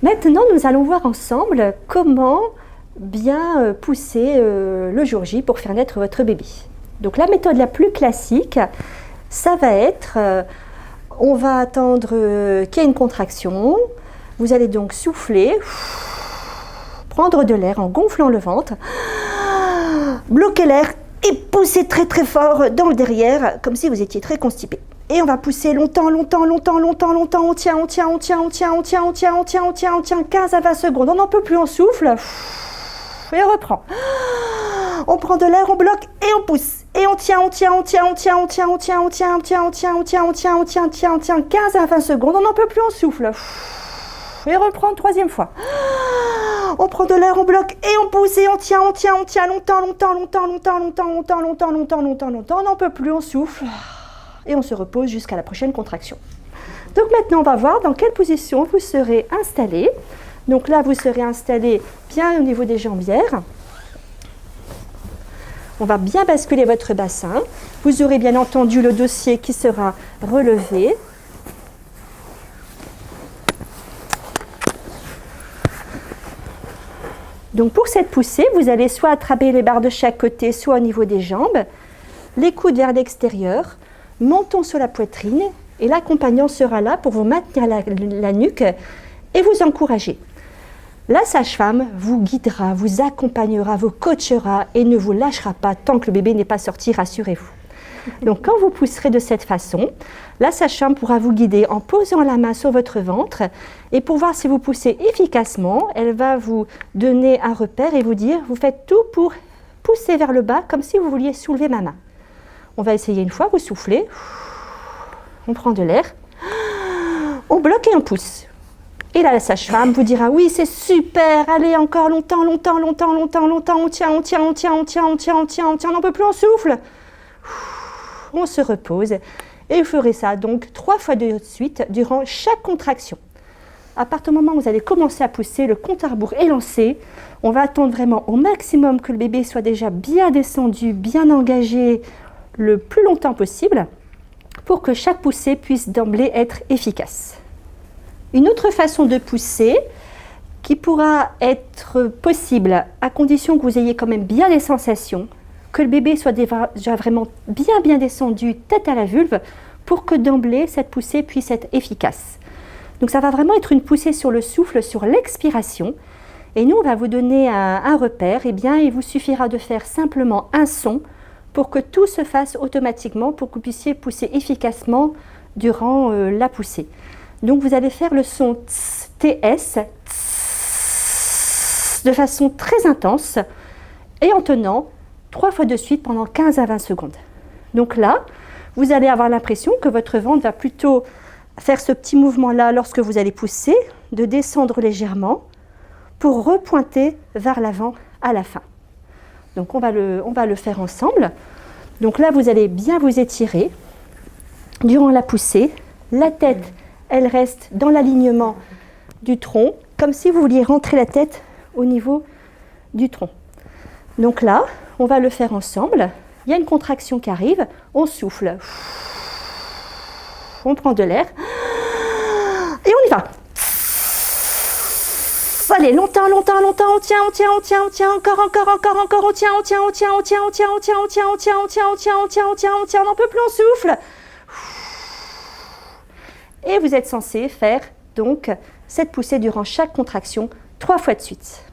Maintenant, nous allons voir ensemble comment bien pousser le jour J pour faire naître votre bébé. Donc la méthode la plus classique, ça va être, on va attendre qu'il y ait une contraction, vous allez donc souffler, prendre de l'air en gonflant le ventre, bloquer l'air et pousser très très fort dans le derrière, comme si vous étiez très constipé. Et on va pousser longtemps, longtemps, longtemps, longtemps, longtemps, on tient, 15 à 20 secondes, on n'en peut plus, on souffle, et on reprend. On prend de l'air, on bloque et on pousse. Et on tient, 15 à 20 secondes, on n'en peut plus, on souffle. Et on reprend, troisième fois. On prend de l'air, on bloque et on pousse et on tient longtemps, on n'en peut plus, on souffle. Et on se repose jusqu'à la prochaine contraction. Donc maintenant, on va voir dans quelle position vous serez installé. Donc là, vous serez installé bien au niveau des jambières. On va bien basculer votre bassin. Vous aurez bien entendu le dossier qui sera relevé. Donc pour cette poussée, vous allez soit attraper les barres de chaque côté, soit au niveau des jambes, les coudes vers l'extérieur. Montons sur la poitrine et l'accompagnant sera là pour vous maintenir la nuque et vous encourager. La sage-femme vous guidera, vous accompagnera, vous coachera et ne vous lâchera pas tant que le bébé n'est pas sorti, rassurez-vous. Donc quand vous pousserez de cette façon, la sage-femme pourra vous guider en posant la main sur votre ventre et pour voir si vous poussez efficacement, elle va vous donner un repère et vous dire, vous faites tout pour pousser vers le bas comme si vous vouliez soulever ma main. On va essayer une fois, vous soufflez, on prend de l'air, on bloque et on pousse. Et là, la sage-femme vous dira, oui, c'est super, allez, encore longtemps, on tient, on n'en peut plus, on souffle. On se repose et vous ferez ça donc 3 fois de suite durant chaque contraction. À partir du moment où vous allez commencer à pousser, le compte à rebours est lancé. On va attendre vraiment au maximum que le bébé soit déjà bien descendu, bien engagé, le plus longtemps possible pour que chaque poussée puisse d'emblée être efficace. Une autre façon de pousser qui pourra être possible à condition que vous ayez quand même bien les sensations, que le bébé soit déjà vraiment bien descendu tête à la vulve pour que d'emblée cette poussée puisse être efficace. Donc ça va vraiment être une poussée sur le souffle, sur l'expiration et nous on va vous donner un repère, et bien il vous suffira de faire simplement un son pour que tout se fasse automatiquement, pour que vous puissiez pousser efficacement durant la poussée. Donc vous allez faire le son TS de façon très intense et en tenant 3 fois de suite pendant 15 à 20 secondes. Donc là, vous allez avoir l'impression que votre ventre va plutôt faire ce petit mouvement-là lorsque vous allez pousser, de descendre légèrement pour repointer vers l'avant à la fin. Donc on va le faire ensemble. Donc là, vous allez bien vous étirer durant la poussée. La tête, elle reste dans l'alignement du tronc, comme si vous vouliez rentrer la tête au niveau du tronc. Donc là, on va le faire ensemble. Il y a une contraction qui arrive, on souffle. On prend de l'air et on y va. Allez, longtemps, on tient, encore, on tient, on n'en peut plus, on souffle. Et vous êtes censé faire donc cette poussée durant chaque contraction 3 fois de suite.